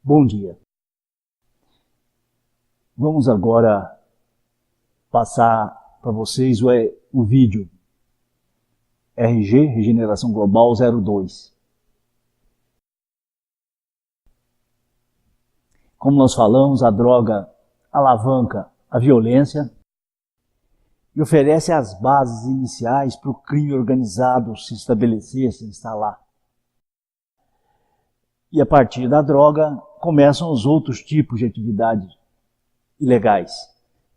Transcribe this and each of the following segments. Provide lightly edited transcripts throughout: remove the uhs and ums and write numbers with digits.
Bom dia. Vamos agora passar para vocês o vídeo RG, Regeneração Global 02. Como nós falamos, a droga alavanca a violência e oferece as bases iniciais para o crime organizado se estabelecer, se instalar. E a partir da droga começam os outros tipos de atividades ilegais.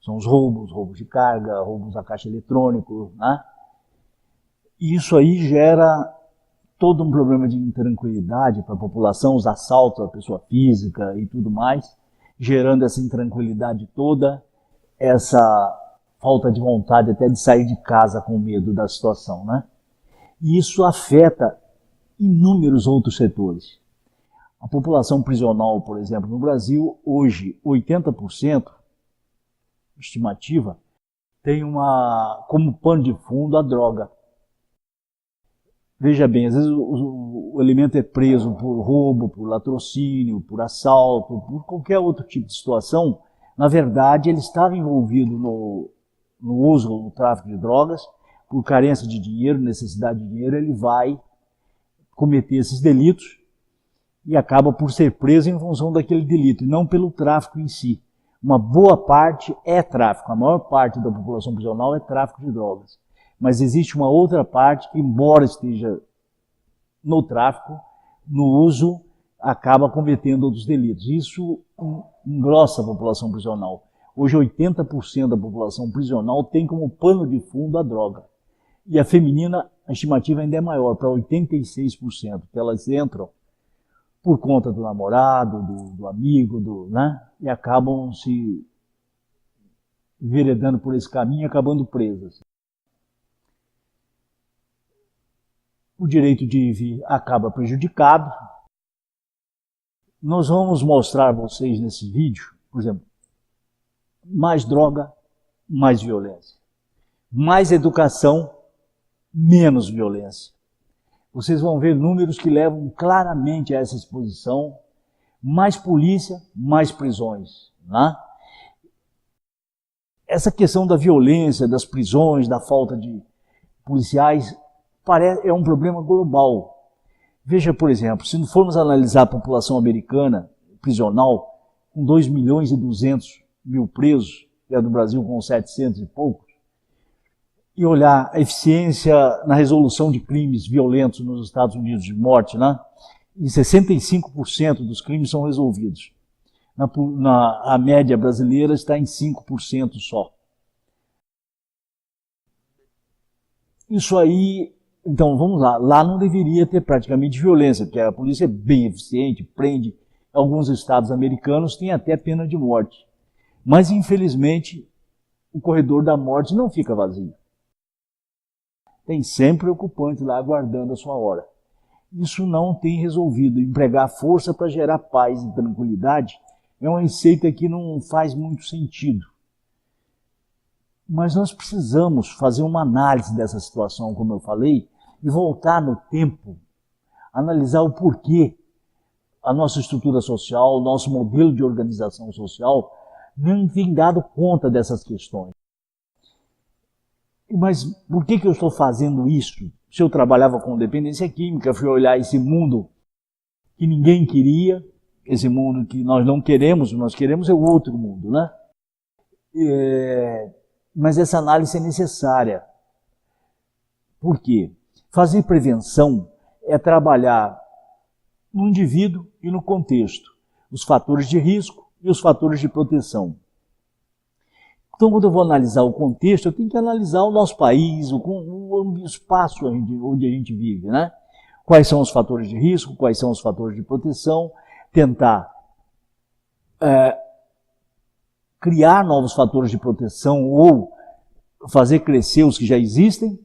São os roubos de carga, roubos a caixa eletrônico, né? E isso aí gera todo um problema de intranquilidade para a população, os assaltos à pessoa física e tudo mais, gerando essa intranquilidade toda, essa falta de vontade até de sair de casa com medo da situação, né? E isso afeta inúmeros outros setores. A população prisional, por exemplo, no Brasil, hoje, 80%, estimativa, tem como pano de fundo a droga. Veja bem, às vezes o elemento é preso por roubo, por latrocínio, por assalto, por qualquer outro tipo de situação. Na verdade, ele estava envolvido no uso, no tráfico de drogas, por carência de dinheiro, necessidade de dinheiro, ele vai cometer esses delitos e acaba por ser preso em função daquele delito, e não pelo tráfico em si. Uma boa parte é tráfico, a maior parte da população prisional é tráfico de drogas. Mas existe uma outra parte que, embora esteja no tráfico, no uso, acaba cometendo outros delitos. Isso engrossa a população prisional. Hoje, 80% da população prisional tem como pano de fundo a droga. E a feminina, a estimativa ainda é maior, para 86%, que elas entram por conta do namorado, do amigo, né? E acabam se enveredando por esse caminho e acabando presas. O direito de ir acaba prejudicado. Nós vamos mostrar a vocês nesse vídeo, por exemplo, mais droga, mais violência. Mais educação, menos violência. Vocês vão ver números que levam claramente a essa exposição. Mais polícia, mais prisões, né? Essa questão da violência, das prisões, da falta de policiais, é um problema global. Veja, por exemplo, se formos analisar a população americana prisional, com 2.200.000 presos, que é do Brasil com 700 e poucos, e olhar a eficiência na resolução de crimes violentos nos Estados Unidos de morte, né? E 65% dos crimes são resolvidos. A média brasileira está em 5% só. Isso aí, então vamos lá. Lá não deveria ter praticamente violência, porque a polícia é bem eficiente, prende. Alguns estados americanos têm até pena de morte. Mas, infelizmente, o corredor da morte não fica vazio. Tem sempre ocupante lá aguardando a sua hora. Isso não tem resolvido. Empregar força para gerar paz e tranquilidade é uma receita que não faz muito sentido. Mas nós precisamos fazer uma análise dessa situação, como eu falei, e voltar no tempo, analisar o porquê a nossa estrutura social, o nosso modelo de organização social não tem dado conta dessas questões. Mas por que eu estou fazendo isso? Se eu trabalhava com dependência química, fui olhar esse mundo que ninguém queria, esse mundo que nós não queremos, nós queremos é o outro mundo, né? Mas essa análise é necessária. Por quê? Fazer prevenção é trabalhar no indivíduo e no contexto, os fatores de risco e os fatores de proteção. Então, quando eu vou analisar o contexto, eu tenho que analisar o nosso país, o espaço onde a gente vive, né? Quais são os fatores de risco, quais são os fatores de proteção, tentar criar novos fatores de proteção ou fazer crescer os que já existem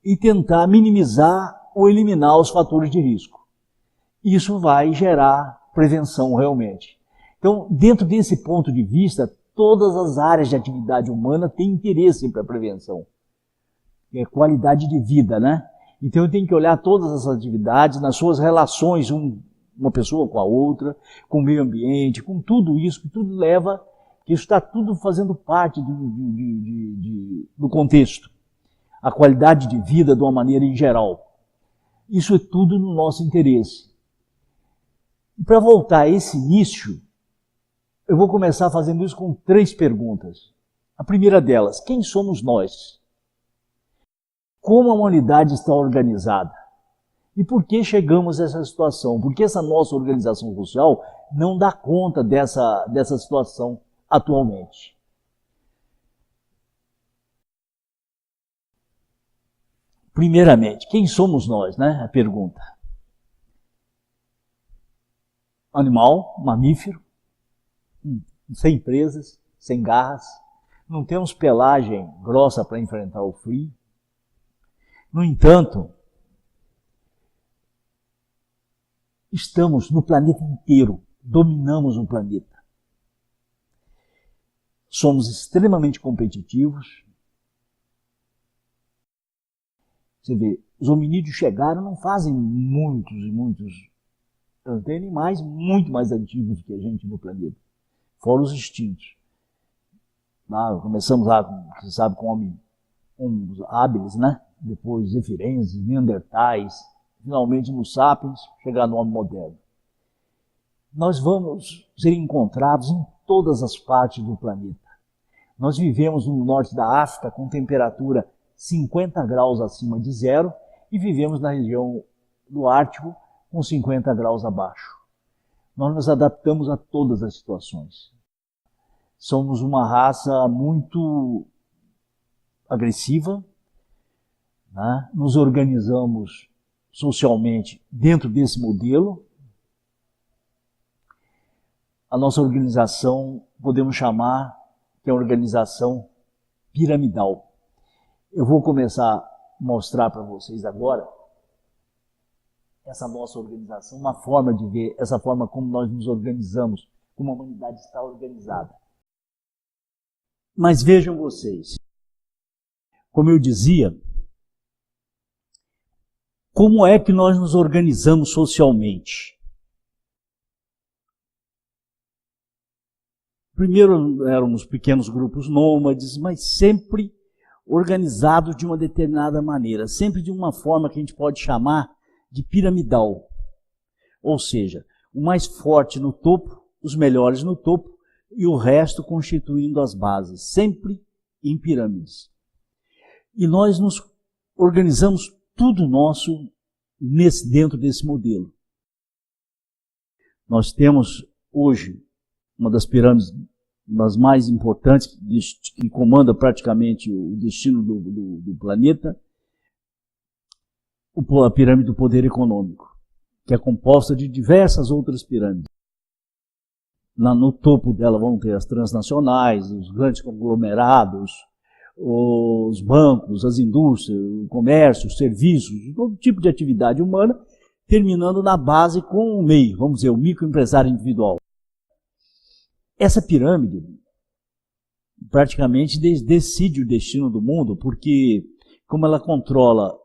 e tentar minimizar ou eliminar os fatores de risco. Isso vai gerar prevenção realmente. Então, dentro desse ponto de vista, todas as áreas de atividade humana têm interesse para a prevenção. É qualidade de vida, né? Então eu tenho que olhar todas as atividades nas suas relações uma pessoa com a outra, com o meio ambiente, com tudo isso, que tudo leva, que isso está tudo fazendo parte do contexto. A qualidade de vida de uma maneira em geral. Isso é tudo no nosso interesse. E para voltar a esse início, eu vou começar fazendo isso com 3 perguntas. A primeira delas, quem somos nós? Como a humanidade está organizada? E por que chegamos a essa situação? Porque essa nossa organização social não dá conta dessa situação atualmente. Primeiramente, quem somos nós, né? A pergunta. Animal, mamífero, sem presas, sem garras, não temos pelagem grossa para enfrentar o frio. No entanto, estamos no planeta inteiro, dominamos o planeta. Somos extremamente competitivos. Você vê, os hominídeos chegaram não fazem muitos e muitos. Tem animais muito mais antigos que a gente no planeta, fora os extintos. Começamos lá, você sabe, com homens hábiles, né? Depois os efirenses, neandertais, finalmente nos sapiens, chegar no homem moderno. Nós vamos ser encontrados em todas as partes do planeta. Nós vivemos no norte da África com temperatura 50 graus acima de zero e vivemos na região do Ártico com 50 graus abaixo. Nós nos adaptamos a todas as situações. Somos uma raça muito agressiva, né? Nos organizamos socialmente dentro desse modelo. A nossa organização, podemos chamar que é uma organização piramidal. Eu vou começar a mostrar para vocês agora essa nossa organização, uma forma de ver, essa forma como nós nos organizamos, como a humanidade está organizada. Mas vejam vocês, como eu dizia, como é que nós nos organizamos socialmente? Primeiro éramos pequenos grupos nômades, mas sempre organizados de uma determinada maneira, sempre de uma forma que a gente pode chamar de piramidal. Ou seja, o mais forte no topo, os melhores no topo e o resto constituindo as bases, sempre em pirâmides. E nós nos organizamos tudo nosso dentro desse modelo. Nós temos hoje uma das pirâmides das mais importantes, que comanda praticamente o destino do planeta, a pirâmide do poder econômico, que é composta de diversas outras pirâmides. No topo dela vão ter as transnacionais, os grandes conglomerados, os bancos, as indústrias, o comércio, os serviços, todo tipo de atividade humana, terminando na base com o MEI, vamos dizer, o microempresário individual. Essa pirâmide praticamente decide o destino do mundo, porque como ela controla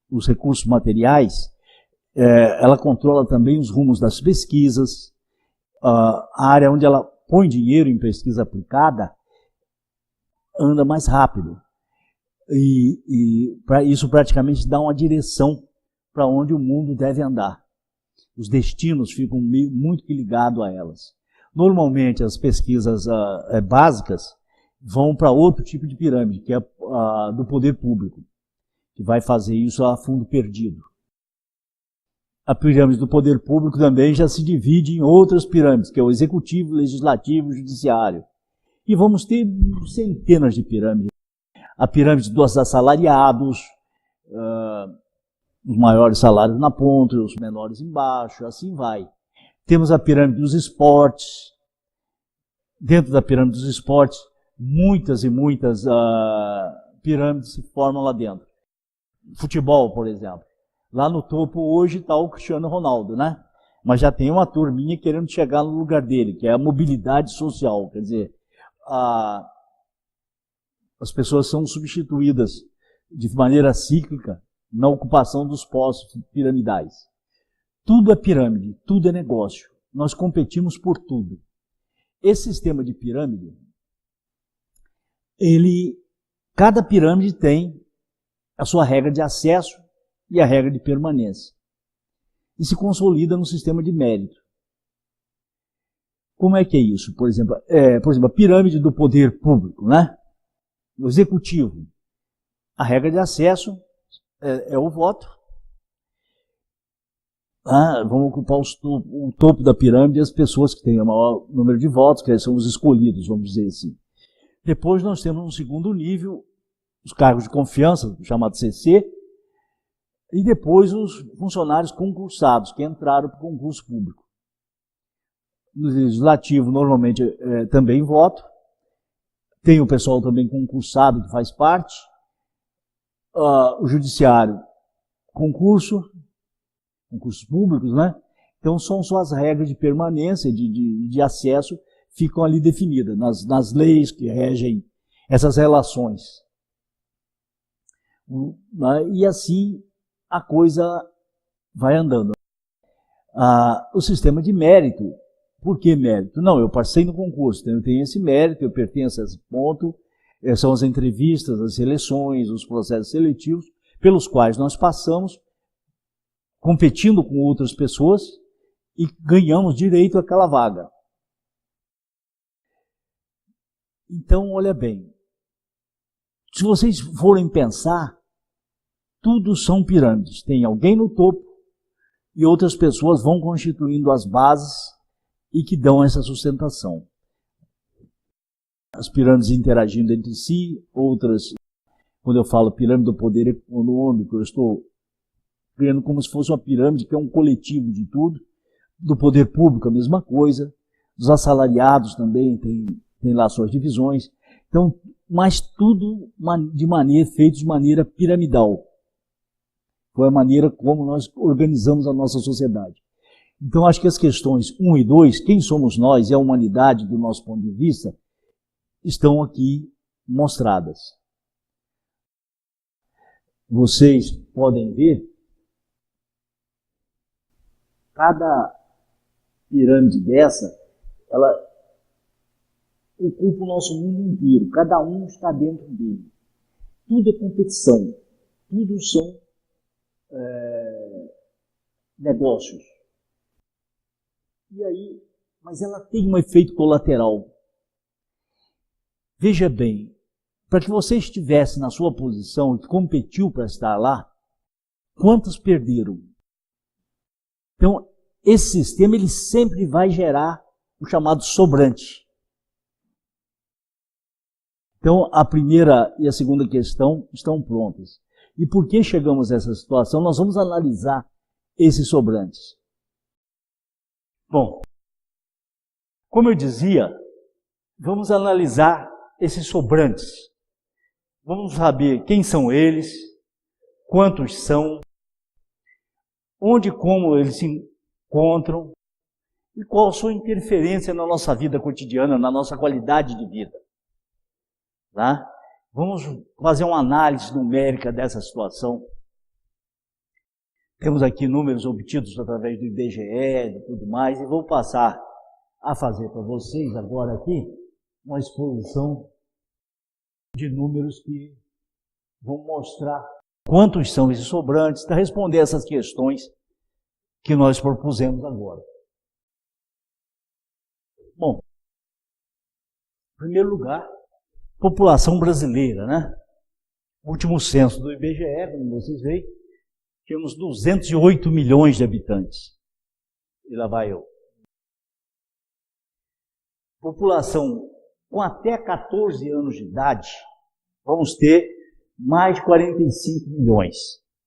os recursos materiais, ela controla também os rumos das pesquisas, a área onde ela põe dinheiro em pesquisa aplicada anda mais rápido. E isso praticamente dá uma direção para onde o mundo deve andar. Os destinos ficam muito ligados a elas. Normalmente as pesquisas básicas vão para outro tipo de pirâmide, que é a do poder público, que vai fazer isso a fundo perdido. A pirâmide do poder público também já se divide em outras pirâmides, que é o executivo, legislativo e judiciário. E vamos ter centenas de pirâmides. A pirâmide dos assalariados, os maiores salários na ponta, os menores embaixo, assim vai. Temos a pirâmide dos esportes. Dentro da pirâmide dos esportes, muitas e muitas pirâmides se formam lá dentro. Futebol, por exemplo. Lá no topo hoje está o Cristiano Ronaldo, né? Mas já tem uma turminha querendo chegar no lugar dele, que é a mobilidade social. Quer dizer, as pessoas são substituídas de maneira cíclica na ocupação dos postos piramidais. Tudo é pirâmide, tudo é negócio. Nós competimos por tudo. Esse sistema de pirâmide, cada pirâmide tem a sua regra de acesso e a regra de permanência. E se consolida no sistema de mérito. Como é que é isso? Por exemplo, a pirâmide do poder público, né? O executivo. A regra de acesso é o voto. Vamos ocupar o topo da pirâmide as pessoas que têm o maior número de votos, que são os escolhidos, vamos dizer assim. Depois nós temos um segundo nível, os cargos de confiança, chamado CC, e depois os funcionários concursados, que entraram para o concurso público. No legislativo, normalmente, também voto. Tem o pessoal também concursado, que faz parte. O judiciário, concursos públicos, né? Então, são só as regras de permanência, de acesso, ficam ali definidas, nas leis que regem essas relações. E assim a coisa vai andando. O sistema de mérito. Por que mérito? Não, eu passei no concurso, então eu tenho esse mérito, eu pertenço a esse ponto, são as entrevistas, as seleções, os processos seletivos, pelos quais nós passamos, competindo com outras pessoas, e ganhamos direito àquela vaga. Então, olha bem, se vocês forem pensar, tudo são pirâmides. Tem alguém no topo e outras pessoas vão constituindo as bases e que dão essa sustentação. As pirâmides interagindo entre si, outras, quando eu falo pirâmide do poder econômico, eu estou criando como se fosse uma pirâmide que é um coletivo de tudo, do poder público a mesma coisa, dos assalariados também tem lá suas divisões, então, mas tudo feito de maneira piramidal. Foi a maneira como nós organizamos a nossa sociedade. Então, acho que as questões 1 e 2, quem somos nós e a humanidade do nosso ponto de vista, estão aqui mostradas. Vocês podem ver, cada pirâmide dessa, ela ocupa o nosso mundo inteiro, cada um está dentro dele. Tudo é competição, tudo são negócios. E aí, mas ela tem um efeito colateral. Veja bem, para que você estivesse na sua posição e competiu para estar lá, quantos perderam? Então, esse sistema ele sempre vai gerar o chamado sobrante. Então, a primeira e a segunda questão estão prontas. E por que chegamos a essa situação? Nós vamos analisar esses sobrantes. Bom, como eu dizia, vamos analisar esses sobrantes. Vamos saber quem são eles, quantos são, onde e como eles se encontram e qual a sua interferência na nossa vida cotidiana, na nossa qualidade de vida. Tá? Vamos fazer uma análise numérica dessa situação. Temos aqui números obtidos através do IBGE e tudo mais, e vou passar a fazer para vocês agora aqui uma exposição de números que vão mostrar quantos são esses sobrantes, para responder essas questões que nós propusemos agora. Bom, em primeiro lugar, população brasileira, né? O último censo do IBGE, como vocês veem, temos 208 milhões de habitantes. E lá vai eu. População com até 14 anos de idade, vamos ter mais de 45 milhões.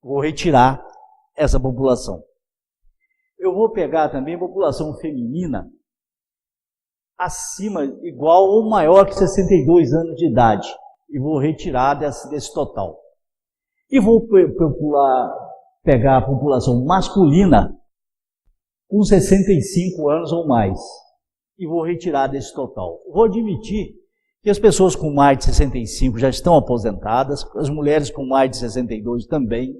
Vou retirar essa população. Eu vou pegar também a população feminina acima, igual ou maior que 62 anos de idade. E vou retirar desse total. E vou pegar a população masculina com 65 anos ou mais. E vou retirar desse total. Vou admitir que as pessoas com mais de 65 já estão aposentadas, as mulheres com mais de 62 também,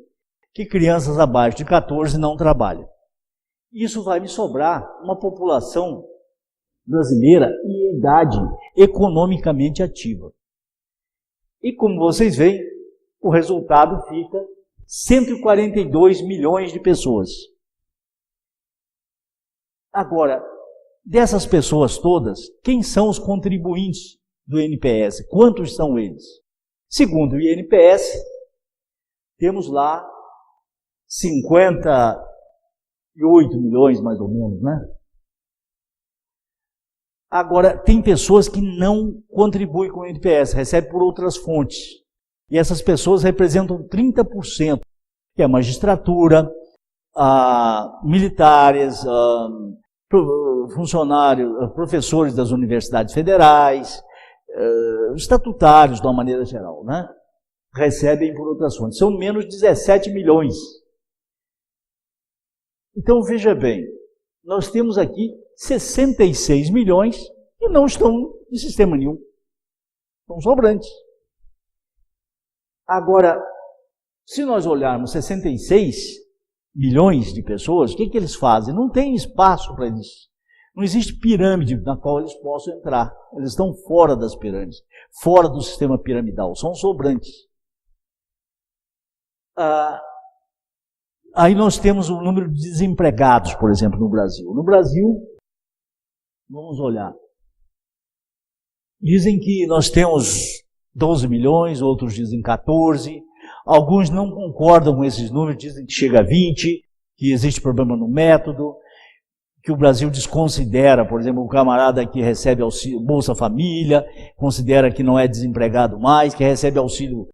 que crianças abaixo de 14 não trabalham. isso vai me sobrar uma população brasileira em idade economicamente ativa. E como vocês veem, o resultado fica 142 milhões de pessoas. Agora, dessas pessoas todas, quem são os contribuintes do INPS? Quantos são eles? Segundo o INPS, temos lá 58 milhões, mais ou menos, né? Agora, tem pessoas que não contribuem com o INPS, recebem por outras fontes. E essas pessoas representam 30%, que é a magistratura, militares, funcionários, professores das universidades federais, estatutários de uma maneira geral, né? Recebem por outras fontes. São menos de 17 milhões. Então, veja bem, nós temos aqui 66 milhões que não estão em sistema nenhum. São sobrantes. Agora, se nós olharmos 66 milhões de pessoas, o que eles fazem? Não tem espaço para eles. Não existe pirâmide na qual eles possam entrar. Eles estão fora das pirâmides, fora do sistema piramidal, são sobrantes. Aí nós temos o número de desempregados, por exemplo, no Brasil. No Brasil, vamos olhar. Dizem que nós temos 12 milhões, outros dizem 14. Alguns não concordam com esses números, dizem que chega a 20, que existe problema no método, que o Brasil desconsidera, por exemplo, o camarada que recebe auxílio, Bolsa Família, considera que não é desempregado mais, que recebe auxílio,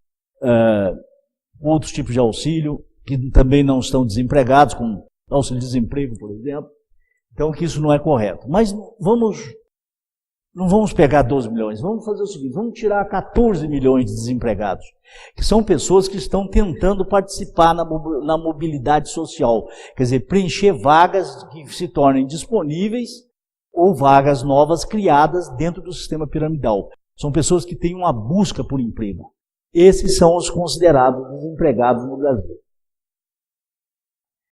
outros tipos de auxílio, que também não estão desempregados, como auxílio-desemprego, por exemplo. Então, que isso não é correto. Mas não vamos pegar 12 milhões, vamos fazer o seguinte, vamos tirar 14 milhões de desempregados, que são pessoas que estão tentando participar na mobilidade social, quer dizer, preencher vagas que se tornem disponíveis ou vagas novas criadas dentro do sistema piramidal. São pessoas que têm uma busca por emprego. Esses são os considerados desempregados no Brasil.